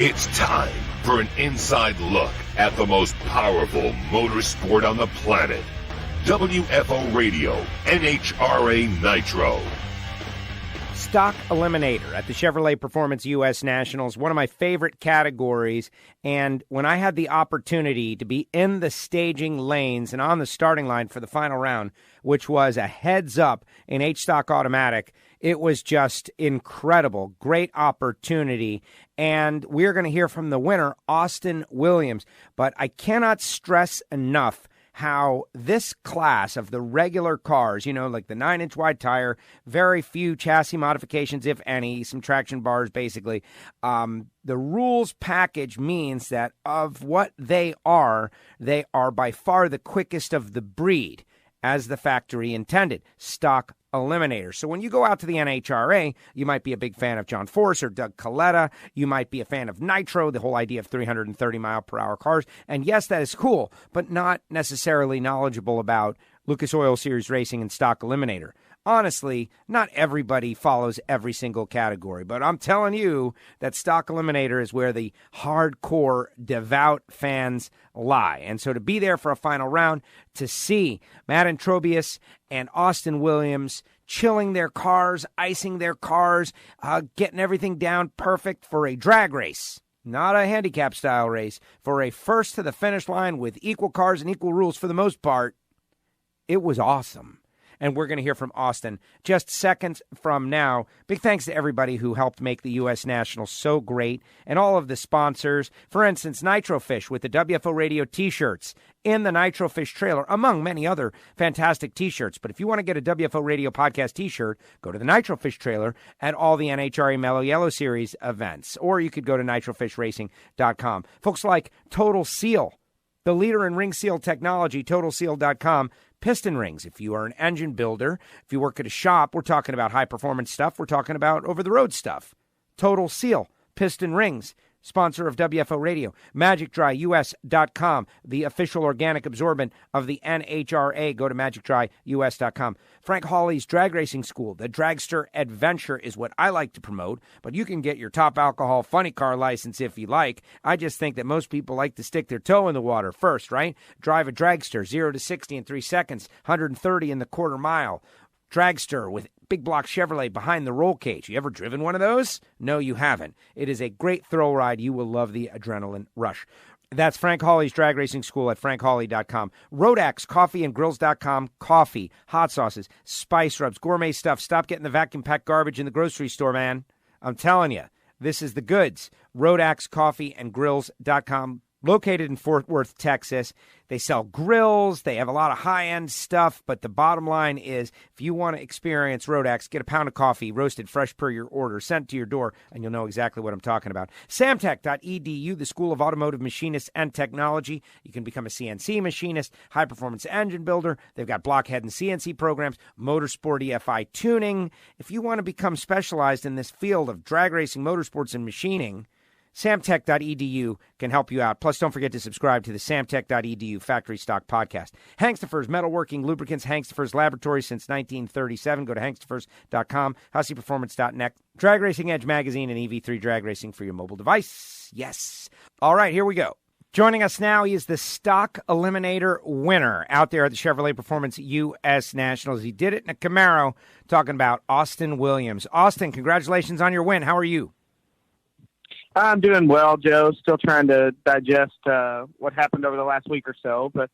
It's time for an inside look at the most powerful motorsport on the planet. WFO Radio, NHRA Nitro. Stock Eliminator at the Chevrolet Performance U.S. Nationals, one of my favorite categories. And when I had the opportunity to be in the staging lanes and on the starting line for the final round, which was a heads-up in H-Stock Automatic, it was just incredible. Great opportunity. And we're going to hear from the winner, Austin Williams. But I cannot stress enough how this class of the regular cars, you know, like the 9-inch wide tire, very few chassis modifications, if any, some traction bars, basically. The rules package means that of what they are by far the quickest of the breed, as the factory intended. Stock Eliminator. So when you go out to the NHRA, you might be a big fan of John Force or Doug Coletta. You might be a fan of Nitro, the whole idea of 330-mile-per-hour cars. And yes, that is cool, but not necessarily knowledgeable about Lucas Oil Series Racing and Stock Eliminator. Honestly, not everybody follows every single category, but I'm telling you that Stock Eliminator is where the hardcore, devout fans lie. And so to be there for a final round, to see Matt Antrobius and Austin Williams chilling their cars, icing their cars, getting everything down perfect for a drag race, not a handicap-style race, for a first to the finish line with equal cars and equal rules for the most part, it was awesome. And we're going to hear from Austin just seconds from now. Big thanks to everybody who helped make the U.S. Nationals so great, and all of the sponsors. For instance, Nitro Fish with the WFO Radio T-shirts in the Nitro Fish trailer, among many other fantastic T-shirts. But if you want to get a WFO Radio Podcast T-shirt, go to the Nitro Fish trailer at all the NHRA Mellow Yellow Series events. Or you could go to nitrofishracing.com. Folks like Total Seal, the leader in ring seal technology, totalseal.com. Piston rings. If you are an engine builder, if you work at a shop, we're talking about high-performance stuff. We're talking about over-the-road stuff. Total Seal, piston rings, sponsor of WFO Radio. MagicDryUS.com, the official organic absorbent of the NHRA. Go to MagicDryUS.com. Frank Hawley's Drag Racing School. The Dragster Adventure is what I like to promote, but you can get your top alcohol funny car license if you like. I just think that most people like to stick their toe in the water first, right? Drive a dragster, 0 to 60 in 3 seconds, 130 in the quarter mile. Dragster with big block Chevrolet behind the roll cage. You ever driven one of those? No, you haven't. It is a great thrill ride. You will love the adrenaline rush. That's Frank Hawley's Drag Racing School at frankhawley.com. Rodax, coffeeandgrills.com. Coffee, hot sauces, spice rubs, gourmet stuff. Stop getting the vacuum-packed garbage in the grocery store, man. I'm telling you, this is the goods. Rodax, coffeeandgrills.com. Located in Fort Worth, Texas. They sell grills. They have a lot of high-end stuff. But the bottom line is, if you want to experience Rodax, get a pound of coffee, roasted fresh per your order, sent to your door, and you'll know exactly what I'm talking about. Samtech.edu, the School of Automotive Machinists and Technology. You can become a CNC machinist, high-performance engine builder. They've got blockhead and CNC programs, motorsport EFI tuning. If you want to become specialized in this field of drag racing, motorsports, and machining, Samtech.edu can help you out. Plus, don't forget to subscribe to the Samtech.edu Factory Stock Podcast. Hangstafers Metalworking Lubricants, Hangstafers Laboratories since 1937. Go to hangstafers.com, HusseyPerformance.net, Drag Racing Edge Magazine, and EV3 Drag Racing for your mobile device. Yes. All right, here we go. Joining us now, he is the Stock Eliminator winner out there at the Chevrolet Performance U.S. Nationals. He did it in a Camaro, talking about Austin Williams. Austin, congratulations on your win. How are you? I'm doing well, Joe. Still trying to digest what happened over the last week or so, but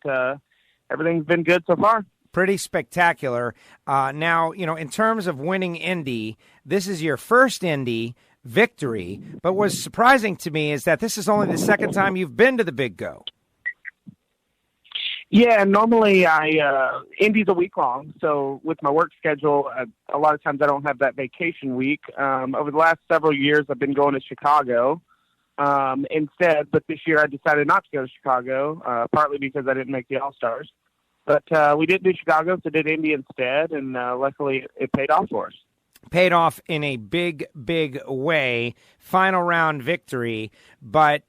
everything's been good so far. Pretty spectacular. Now, you know, in terms of winning Indy, this is your first Indy victory, but what's surprising to me is that this is only the second time you've been to the Big Go. Yeah, normally Indy's a week long, so with my work schedule, a lot of times I don't have that vacation week. Over the last several years, I've been going to Chicago instead, but this year I decided not to go to Chicago, partly because I didn't make the All-Stars. But we didn't do Chicago, so did Indy instead, and luckily it paid off for us. Paid off in a big, big way. Final round victory, but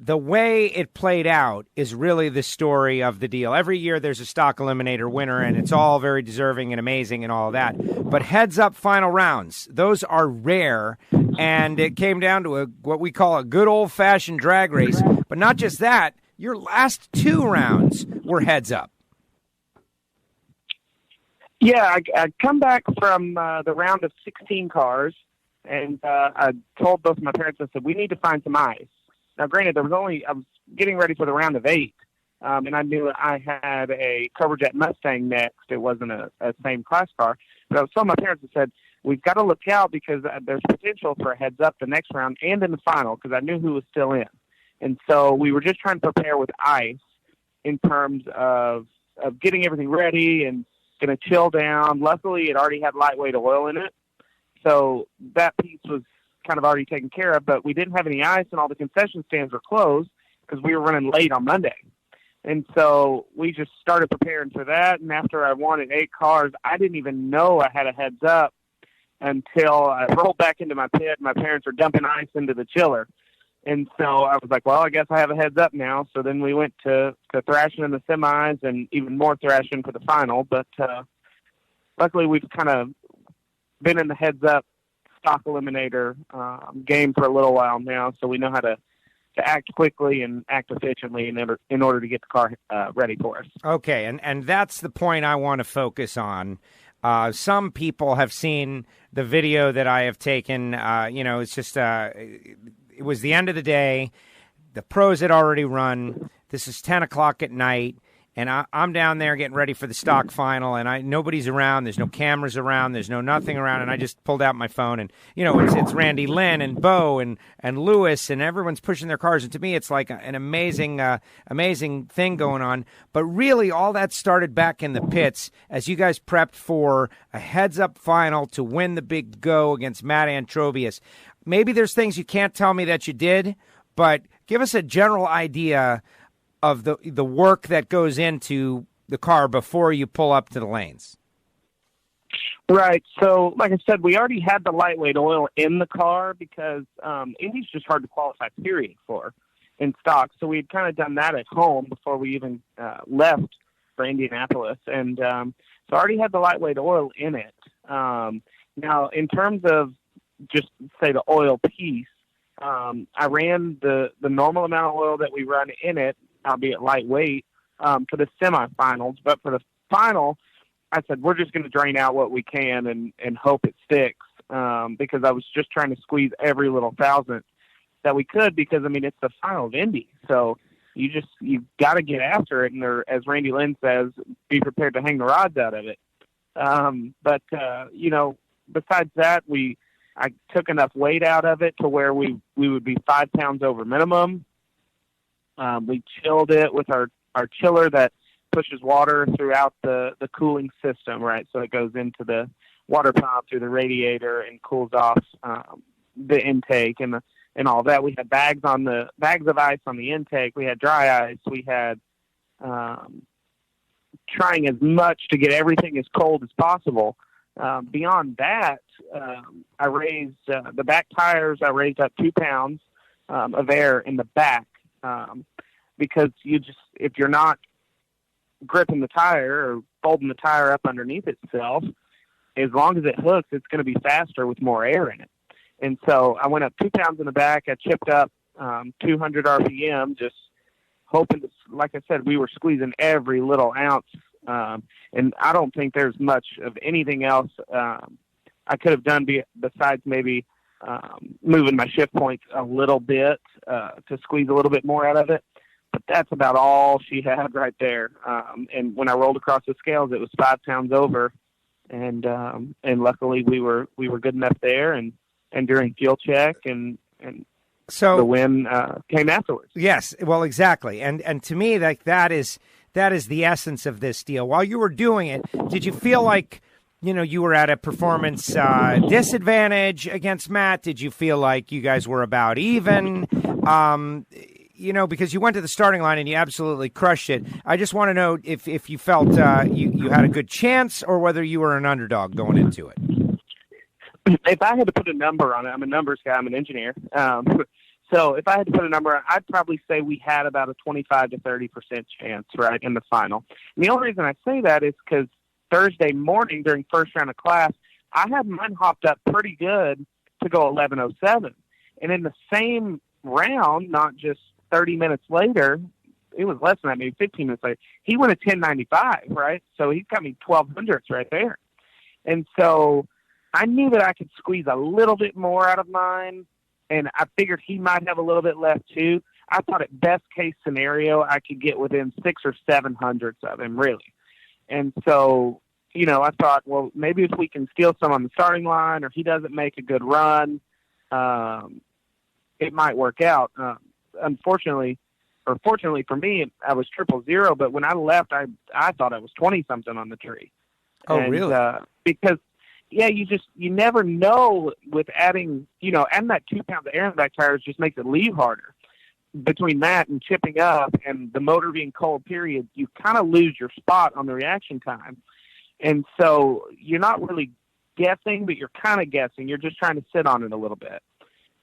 the way it played out is really the story of the deal. Every year there's a Stock Eliminator winner, and it's all very deserving and amazing and all of that. But heads-up final rounds, those are rare, and it came down to what we call a good old-fashioned drag race. But not just that, your last 2 rounds were heads-up. Yeah, I come back from the round of 16 cars, and I told both my parents, I said, we need to find some ice. Now, granted, I was getting ready for the round of 8, and I knew I had a Cobra Jet Mustang next. It wasn't a same class car. But I was telling my parents, I said, we've got to look out because there's potential for a heads-up the next round and in the final because I knew who was still in. And so we were just trying to prepare with ice in terms of getting everything ready and going to chill down. Luckily, it already had lightweight oil in it, so that piece was kind of already taken care of, but we didn't have any ice and all the concession stands were closed because we were running late on Monday. And so we just started preparing for that. And after I wanted 8 cars, I didn't even know I had a heads up until I rolled back into my pit. My parents were dumping ice into the chiller. And so I was like, well, I guess I have a heads up now. So then we went to thrashing in the semis and even more thrashing for the final. But luckily we've kind of been in the heads up Stock Eliminator game for a little while now, so we know how to act quickly and act efficiently in order to get the car ready for us. Okay, and that's the point I want to focus on. Some people have seen the video that I have taken. It's just it was the end of the day. The pros had already run. This is 10 o'clock at night. And I'm down there getting ready for the stock final, and nobody's around. There's no cameras around. There's nothing around. And I just pulled out my phone, and it's Randy Lynn and Bo and Lewis, and everyone's pushing their cars. And to me, it's like an amazing thing going on. But really, all that started back in the pits as you guys prepped for a heads-up final to win the big go against Matt Antrobius. Maybe there's things you can't tell me that you did, but give us a general idea of the work that goes into the car before you pull up to the lanes. Right. So, like I said, we already had the lightweight oil in the car because Indy's just hard to qualify, period, for in stock. So we'd kind of done that at home before we even left for Indianapolis. And so I already had the lightweight oil in it. Now, in terms of just, say, the oil piece, I ran the normal amount of oil that we run in it, albeit lightweight, for the semifinals. But for the final, I said, we're just going to drain out what we can and hope it sticks, because I was just trying to squeeze every little thousandth that we could because, it's the final of Indy. So you've got to get after it. And as Randy Lynn says, be prepared to hang the rods out of it. Besides that, I took enough weight out of it to where we would be 5 pounds over minimum. We chilled it with our chiller that pushes water throughout the cooling system, right? So it goes into the water pump through the radiator and cools off the intake and all that. We had bags of ice on the intake. We had dry ice. We had trying as much to get everything as cold as possible. Beyond that, I raised the back tires. I raised up 2 pounds of air in the back. Because if you're not gripping the tire or folding the tire up underneath itself, as long as it hooks, it's going to be faster with more air in it. And so I went up 2 pounds in the back. I chipped up 200 RPM, just hoping to, like I said, we were squeezing every little ounce. And I don't think there's much of anything else I could have done besides maybe moving my shift points a little bit to squeeze a little bit more out of it. But that's about all she had right there. And when I rolled across the scales, it was 5 pounds over. And luckily we were good enough there and during fuel check and so the win came afterwards. Yes, well, exactly. And to me, that is the essence of this deal. While you were doing it, did you feel like, you were at a performance disadvantage against Matt? Did you feel like you guys were about even? Because you went to the starting line and you absolutely crushed it. I just want to know if you felt you had a good chance or whether you were an underdog going into it. If I had to put a number on it, I'm a numbers guy. I'm an engineer. So if I had to put a number on, I'd probably say we had about a 25 to 30% chance, right, in the final. And the only reason I say that is because Thursday morning during first round of class, I had mine hopped up pretty good to go 11:07. And in the same round, not just 30 minutes later, it was less than that, maybe 15 minutes later, he went at 10:95, right? So he's got me 1200ths right there. And so I knew that I could squeeze a little bit more out of mine, and I figured he might have a little bit left too. I thought at best case scenario, I could get within 600 or 700 of him, really. And so, you know, I thought, well, maybe if we can steal some on the starting line or he doesn't make a good run, it might work out. Unfortunately, or fortunately for me, I was 000, but when I left, I thought I was 20-something on the tree. Oh, really? Because, yeah, you never know with adding that 2 pounds of air in the back tires just makes it leave harder. Between that and chipping up and the motor being cold, period, you kind of lose your spot on the reaction time. And so you're not really guessing, but you're kind of guessing. You're just trying to sit on it a little bit.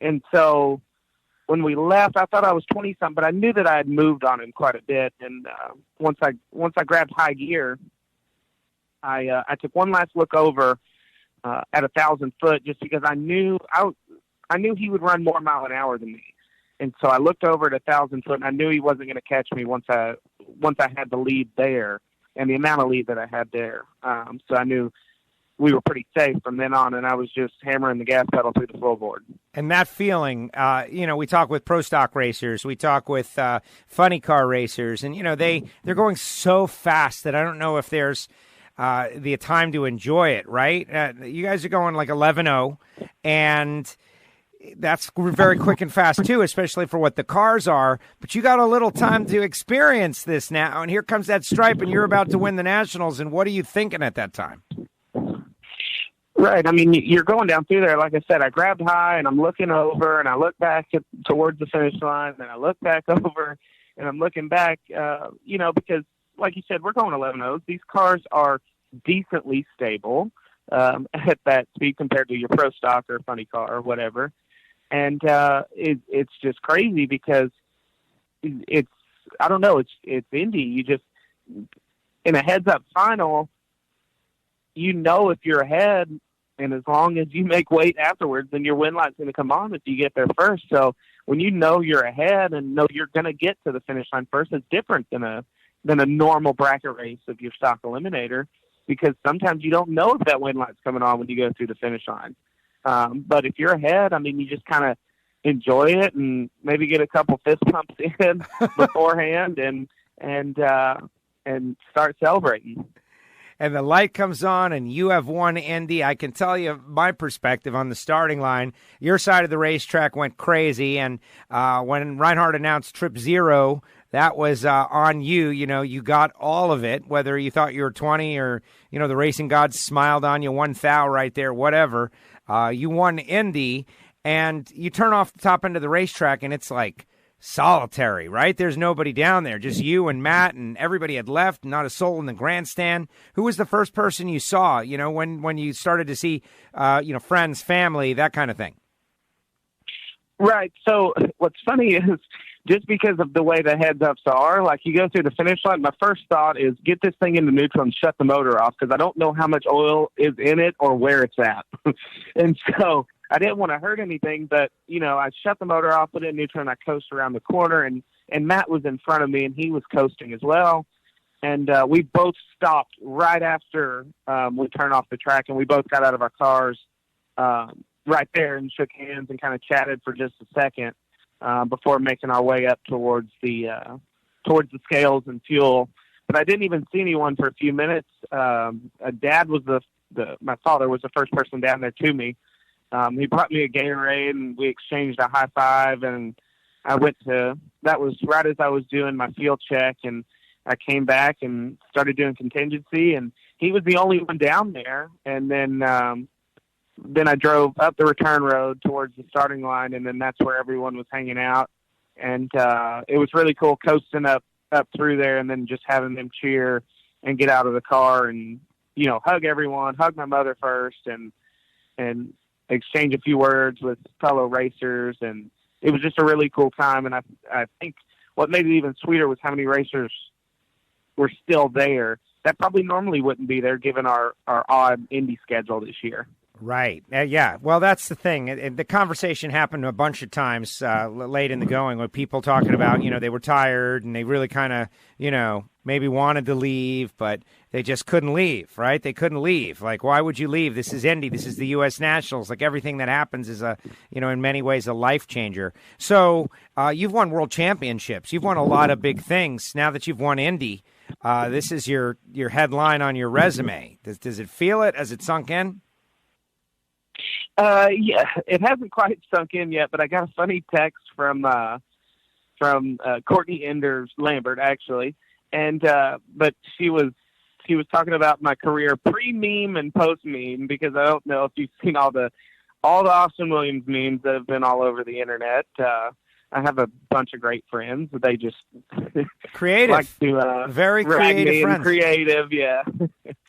And so when we left, I thought I was 20-something, but I knew that I had moved on him quite a bit. And once I grabbed high gear, I took one last look over at 1,000 foot just because I knew he would run more mile an hour than me. And so I looked over at 1,000 foot, and I knew he wasn't going to catch me once I had the lead there and the amount of lead that I had there. So I knew we were pretty safe from then on, and I was just hammering the gas pedal through the floorboard. And that feeling, we talk with pro stock racers, we talk with funny car racers, and, they're going so fast that I don't know if there's the time to enjoy it, right? You guys are going like 11:0, and that's very quick and fast too, especially for what the cars are. But you got a little time to experience this now, and here comes that stripe, and you're about to win the Nationals. And what are you thinking at that time? Right. I mean, you're going down through there. Like I said, I grabbed high, and I'm looking over, and I look back towards the finish line, and I look back over, and I'm looking back, because, like you said, we're going 11:0. These cars are decently stable at that speed compared to your pro stock or funny car or whatever. And it's just crazy because it's Indy. You just, in a heads-up final, if you're ahead, and as long as you make weight afterwards, then your win light's going to come on if you get there first. So when you're ahead and know you're going to get to the finish line first, it's different than a normal bracket race of your stock eliminator, because sometimes you don't know if that win light's coming on when you go through the finish line. But if you're ahead, I mean, you just kind of enjoy it and maybe get a couple fist pumps in beforehand and start celebrating. And the light comes on, and you have won Indy. I can tell you my perspective on the starting line. Your side of the racetrack went crazy, and when Reinhardt announced Trip 0, that was on you. You got all of it, whether you thought you were 20 or, the racing gods smiled on you, 1,000 right there, whatever. You won Indy, and you turn off the top end of the racetrack, and it's like solitary, right? There's nobody down there, just you and Matt, and everybody had left, not a soul in the grandstand. Who was the first person you saw, when you started to see, friends, family, that kind of thing? Right. So what's funny is just because of the way the heads-ups are, like you go through the finish line, my first thought is get this thing into neutral and shut the motor off, because I don't know how much oil is in it or where it's at. And so I didn't want to hurt anything, but, I shut the motor off, put it in neutral, and I coast around the corner, and Matt was in front of me, and he was coasting as well. And we both stopped right after we turned off the track, and we both got out of our cars right there and shook hands and kind of chatted for just a second before making our way up towards the scales and fuel. But I didn't even see anyone for a few minutes. Dad was my father was the first person down there to me. He brought me a Gatorade, and we exchanged a high five, and that was right as I was doing my field check, and I came back and started doing contingency, and he was the only one down there. And then I drove up the return road towards the starting line, and then that's where everyone was hanging out. And it was really cool coasting up through there, and then just having them cheer and get out of the car and, hug everyone, hug my mother first, and exchange a few words with fellow racers. And it was just a really cool time. And I think what made it even sweeter was how many racers were still there that probably normally wouldn't be there given our odd Indy schedule this year. Right. Yeah. Well, that's the thing. The conversation happened a bunch of times late in the going with people talking about, they were tired and they really kind of, maybe wanted to leave, but they just couldn't leave, right? They couldn't leave. Like, why would you leave? This is Indy. This is the U.S. Nationals. Like, everything that happens is in many ways a life changer. So you've won world championships. You've won a lot of big things. Now that you've won Indy, this is your headline on your resume. Does it feel it? Has it sunk in? Yeah, it hasn't quite sunk in yet, but I got a funny text from Courtney Enders Lambert, actually. And, but she was talking about my career pre-meme and post-meme, because I don't know if you've seen all the Austin Williams memes that have been all over the internet. I have a bunch of great friends. They just creative, like to, very creative friends. Creative, yeah.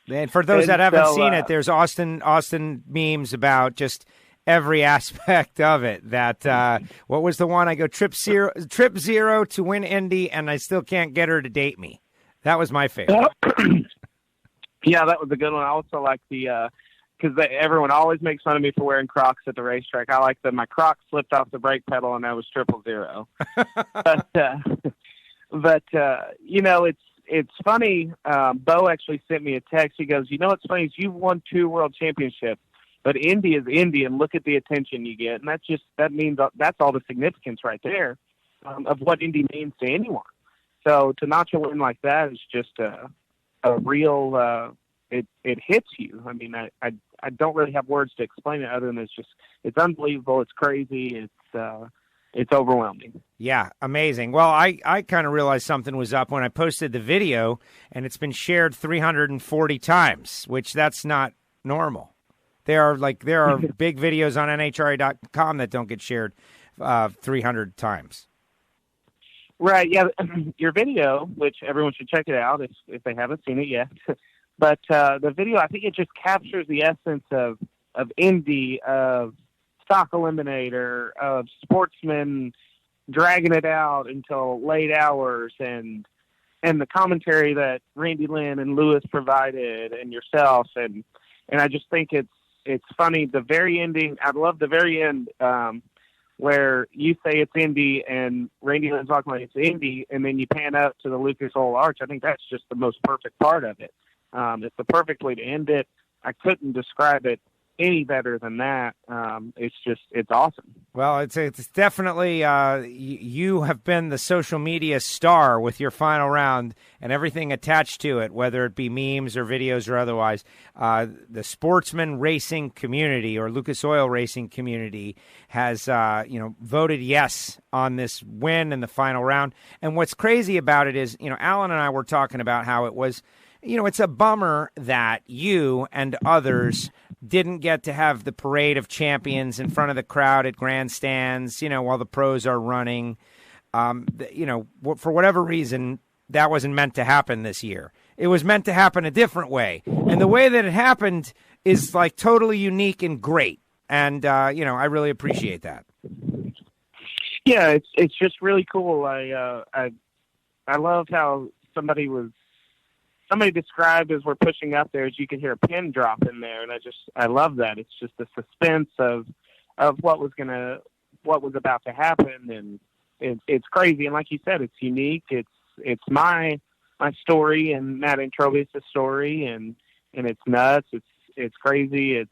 And for those that haven't seen it, there's Austin memes about just every aspect of it. That what was the one? I go trip zero to win Indy, and I still can't get her to date me. That was my favorite. Yeah, that was a good one. I also like the because everyone always makes fun of me for wearing Crocs at the racetrack. I like that my Crocs slipped off the brake pedal and that was 000. but it's funny. Bo actually sent me a text. He goes, what's funny is you've won 2 world championships, but Indy is Indy, and look at the attention you get. And that means that's all the significance right there of what Indy means to anyone. So to notch a win like that is just a real. It hits you. I mean, I don't really have words to explain it other than it's unbelievable. It's crazy. It's overwhelming. Yeah, amazing. Well, I kind of realized something was up when I posted the video, and it's been shared 340 times, which that's not normal. There are big videos on NHRA.com that don't get shared 300 times. Right. Yeah. Your video, which everyone should check it out if they haven't seen it yet. But the video, I think it just captures the essence of Indy, of Stock Eliminator, of sportsmen dragging it out until late hours, and the commentary that Randy Lynn and Lewis provided, and yourself, and I just think it's funny. The very ending, I love the very end where you say it's Indy and Randy Lynn's talking like it's Indy, and then you pan up to the Lucas Oil Arch. I think that's just the most perfect part of it. It's the perfect way to end it. I couldn't describe it any better than that. It's awesome. Well, it's definitely you have been the social media star with your final round and everything attached to it, whether it be memes or videos or otherwise. The sportsman racing community or Lucas Oil racing community has voted yes on this win in the final round. And what's crazy about it is, Alan and I were talking about how it was. It's a bummer that you and others didn't get to have the parade of champions in front of the crowd at grandstands, while the pros are running. For whatever reason, that wasn't meant to happen this year. It was meant to happen a different way. And the way that it happened is like totally unique and great. And, I really appreciate that. Yeah, it's just really cool. I love how somebody described as we're pushing up there, as you can hear a pin drop in there. And I love that. It's just the suspense of what was about to happen. And it's crazy. And like you said, it's unique. It's my story and Matt Antrobius' story, and it's nuts. It's crazy.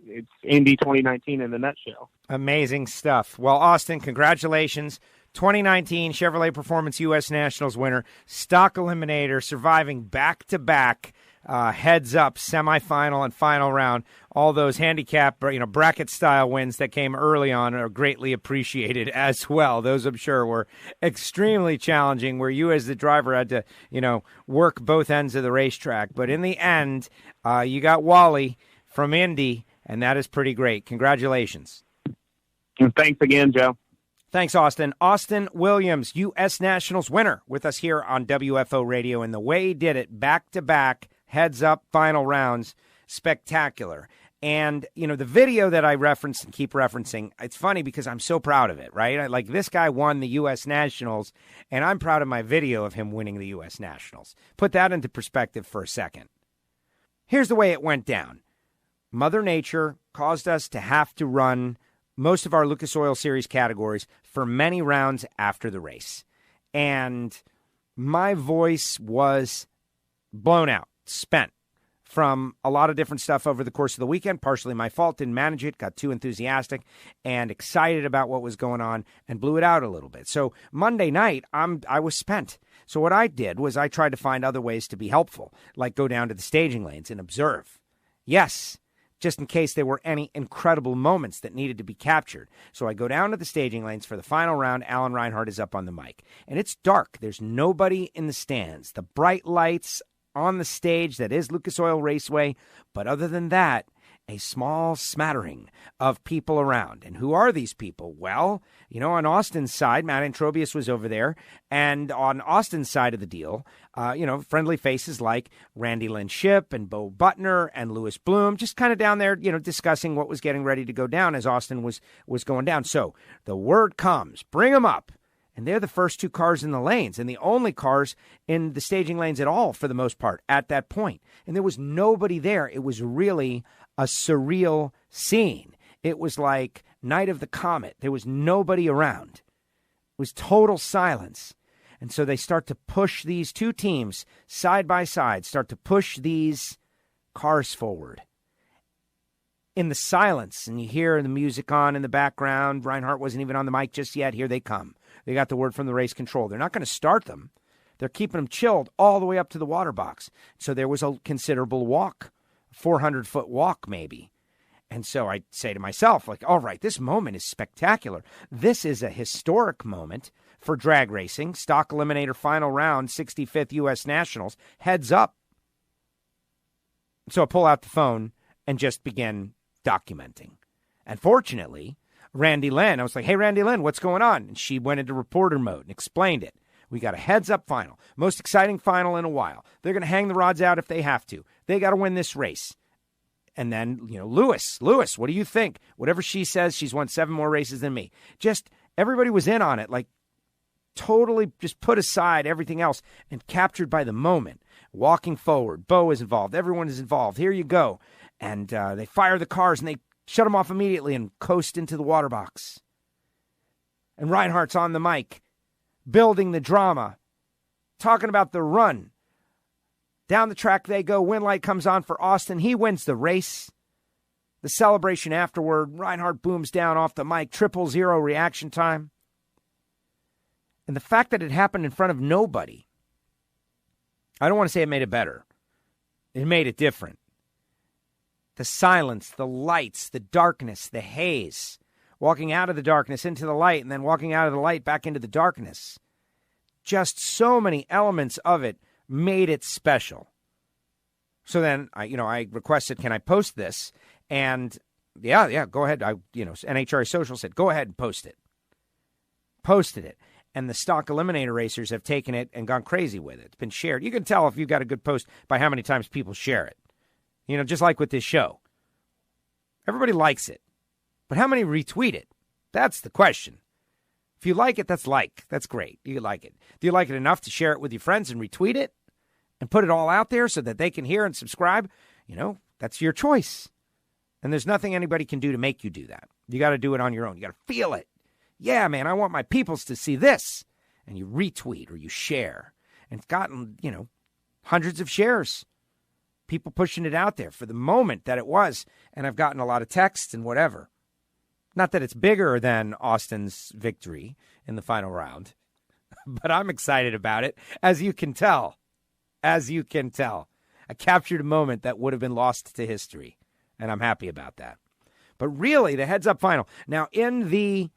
It's Indy 2019 in a nutshell. Amazing stuff. Well, Austin, congratulations. 2019 Chevrolet Performance U.S. Nationals winner, Stock Eliminator, surviving back-to-back heads-up semifinal and final round. All those handicap, bracket-style wins that came early on are greatly appreciated as well. Those, I'm sure, were extremely challenging, where you as the driver had to, work both ends of the racetrack. But in the end, you got Wally from Indy, and that is pretty great. Congratulations. And thanks again, Joe. Thanks, Austin. Austin Williams, U.S. Nationals winner, with us here on WFO Radio. And the way he did it, back-to-back, heads-up final rounds, spectacular. And, the video that I reference and keep referencing, it's funny because I'm so proud of it, right? Like, this guy won the U.S. Nationals, and I'm proud of my video of him winning the U.S. Nationals. Put that into perspective for a second. Here's the way it went down. Mother Nature caused us to have to run most of our Lucas Oil Series categories for many rounds after the race. And my voice was blown out, spent from a lot of different stuff over the course of the weekend. Partially my fault, didn't manage it, got too enthusiastic and excited about what was going on and blew it out a little bit. So Monday night, I was spent. So what I did was I tried to find other ways to be helpful, like go down to the staging lanes and observe. Yes, just in case there were any incredible moments that needed to be captured. So I go down to the staging lanes for the final round. Alan Reinhart is up on the mic. And it's dark. There's nobody in the stands. The bright lights on the stage that is Lucas Oil Raceway. But other than that, a small smattering of people around. And who are these people? Well, on Austin's side, Matt Antrobius was over there. And on Austin's side of the deal, friendly faces like Randy Lynn Shipp and Bo Butner and Lewis Bloom, just kind of down there, discussing what was getting ready to go down as Austin was going down. So the word comes, bring them up. And they're the first two cars in the lanes and the only cars in the staging lanes at all for the most part at that point. And there was nobody there. It was really a surreal scene. It was like Night of the Comet. There was nobody around. It was total silence. And so they start to push these two teams side by side, start to push these cars forward. In the silence, and you hear the music on in the background. Reinhart wasn't even on the mic just yet. Here they come. They got the word from the race control. They're not going to start them. They're keeping them chilled all the way up to the water box. So there was a considerable walk, 400-foot walk maybe. And so I say to myself, all right, this moment is spectacular. This is a historic moment for drag racing. Stock Eliminator final round, 65th U.S. Nationals. Heads up. So I pull out the phone and just begin documenting. And fortunately, Randy Lynn, I was like, hey, Randy Lynn, what's going on? And she went into reporter mode and explained it. We got a heads-up final. Most exciting final in a while. They're going to hang the rods out if they have to. They got to win this race. And then, Lewis, what do you think? Whatever she says, she's won 7 more races than me. Just everybody was in on it, totally just put aside everything else and captured by the moment. Walking forward, Bo is involved. Everyone is involved. Here you go. And they fire the cars and they shut them off immediately and coast into the water box. And Reinhart's on the mic, building the drama, talking about the run. Down the track they go. Win light comes on for Austin. He wins the race. The celebration afterward. Reinhart booms down off the mic. 000 reaction time. And the fact that it happened in front of nobody, I don't want to say it made it better. It made it different. The silence, the lights, the darkness, the haze. Walking out of the darkness into the light and then walking out of the light back into the darkness. Just so many elements of it made it special. So then, I requested, can I post this? And yeah, go ahead. NHRA Social said, go ahead and post it. Posted it. And the Stock Eliminator racers have taken it and gone crazy with it. It's been shared. You can tell if you've got a good post by how many times people share it. Just like with this show. Everybody likes it. But how many retweet it? That's the question. If you like it, that's like. That's great. You like it. Do you like it enough to share it with your friends and retweet it? And put it all out there so that they can hear and subscribe? That's your choice. And there's nothing anybody can do to make you do that. You got to do it on your own. You got to feel it. Yeah, man, I want my peoples to see this. And you retweet or you share. And it's gotten, hundreds of shares. People pushing it out there for the moment that it was. And I've gotten a lot of texts and whatever. Not that it's bigger than Austin's victory in the final round. But I'm excited about it, as you can tell. As you can tell. I captured a moment that would have been lost to history. And I'm happy about that. But really, the heads-up final. Now, in the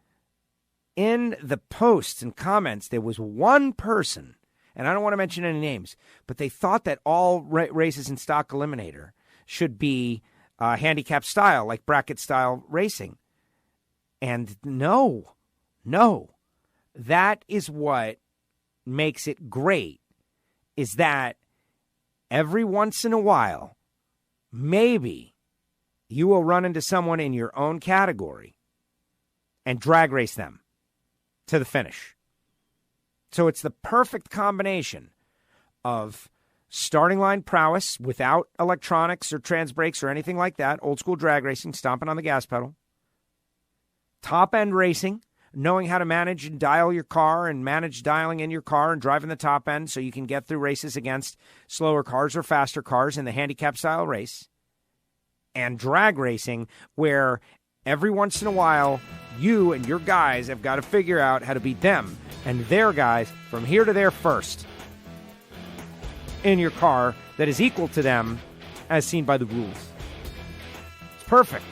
posts and comments, there was one person, and I don't want to mention any names, but they thought that all races in Stock Eliminator should be handicap style, like bracket style racing. And no. That is what makes it great, is that every once in a while, maybe you will run into someone in your own category and drag race them to the finish. So it's the perfect combination of starting line prowess without electronics or trans brakes or anything like that, old school drag racing, stomping on the gas pedal, top-end racing, knowing how to manage and dial your car and manage dialing in your car and driving the top end so you can get through races against slower cars or faster cars in the handicap-style race, and drag racing where every once in a while you and your guys have got to figure out how to beat them and their guys from here to there first in your car that is equal to them as seen by the rules. It's perfect.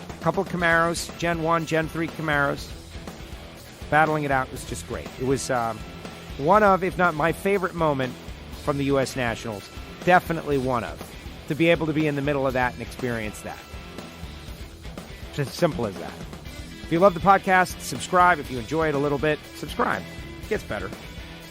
A couple of Camaros, Gen 1, Gen 3 Camaros, battling it out was just great. It was one of, if not my favorite moment from the U.S. Nationals, definitely one of, to be able to be in the middle of that and experience that. It's as simple as that. If you love the podcast, subscribe. If you enjoy it a little bit, subscribe. It gets better.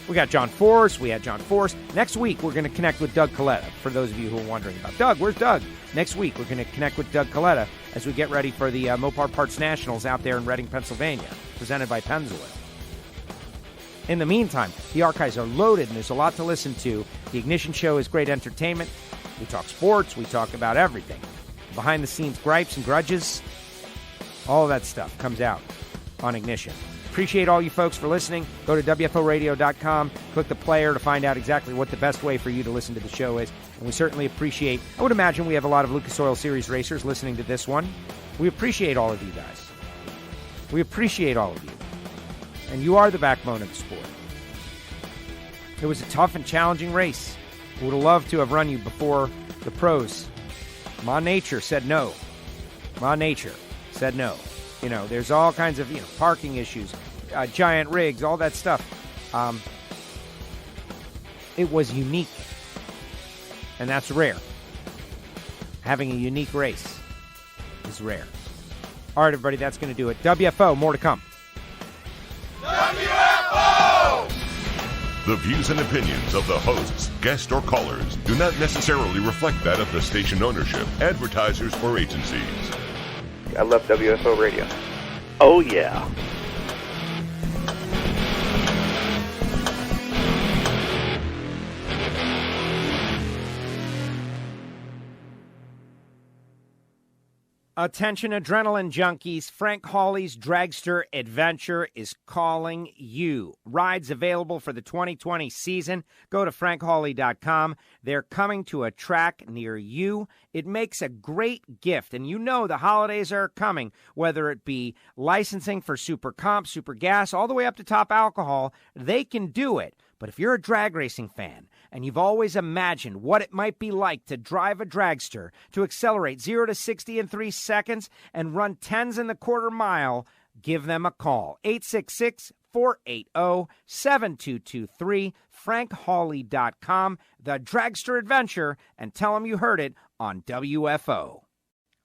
We got John Force. We had John Force. Next week, we're going to connect with Doug Coletta. For those of you who are wondering about Doug, where's Doug? Next week, we're going to connect with Doug Coletta as we get ready for the Mopar Parts Nationals out there in Reading, Pennsylvania, presented by Pennzoil. In the meantime, the archives are loaded, and there's a lot to listen to. The Ignition Show is great entertainment. We talk sports. We talk about everything. Behind-the-scenes gripes and grudges. All of that stuff comes out on Ignition. Appreciate all you folks for listening. Go to WFOradio.com, click the player to find out exactly what the best way for you to listen to the show is. And we certainly appreciate, I would imagine we have a lot of Lucas Oil Series racers listening to this one. We appreciate all of you guys. We appreciate all of you. And you are the backbone of the sport. It was a tough and challenging race. We would have loved to have run you before the pros. Ma Nature said no. Ma Nature said no. You know, there's all kinds of, parking issues, giant rigs, all that stuff. It was unique. And that's rare. Having a unique race is rare. All right, everybody, that's going to do it. WFO, more to come. WFO! The views and opinions of the hosts, guests, or callers do not necessarily reflect that of the station ownership, advertisers, or agencies. I love WFO radio. Oh, yeah. Attention adrenaline junkies, Frank Hawley's Dragster Adventure is calling you. Rides available for the 2020 season. Go to frankhawley.com. They're coming to a track near you. It makes a great gift, and you know the holidays are coming, whether it be licensing for super comp, super gas, all the way up to top alcohol, they can do it. But if you're a drag racing fan and you've always imagined what it might be like to drive a dragster, to accelerate 0 to 60 in 3 seconds and run 10s in the quarter mile, give them a call. 866-480-7223, frankhawley.com, the Dragster Adventure, and tell them you heard it on WFO.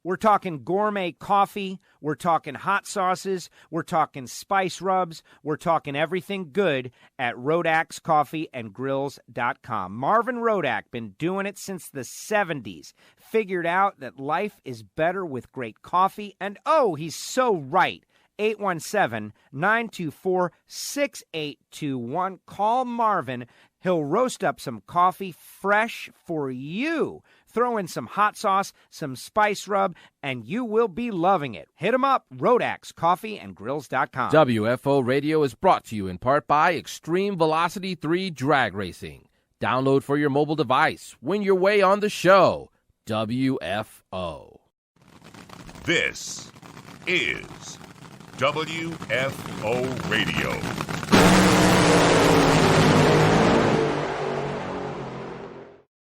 We're talking gourmet coffee, we're talking hot sauces, we're talking spice rubs, we're talking everything good at RodakCoffeeandGrills.com. Marvin Rodak, been doing it since the 70s, figured out that life is better with great coffee, and oh, he's so right. 817-924-6821. Call Marvin. He'll roast up some coffee fresh for you. Throw in some hot sauce, some spice rub, and you will be loving it. Hit him up, RodakCoffeeandGrills.com. WFO Radio is brought to you in part by Extreme Velocity 3 Drag Racing. Download for your mobile device. Win your way on the show. WFO. This is WFO Radio.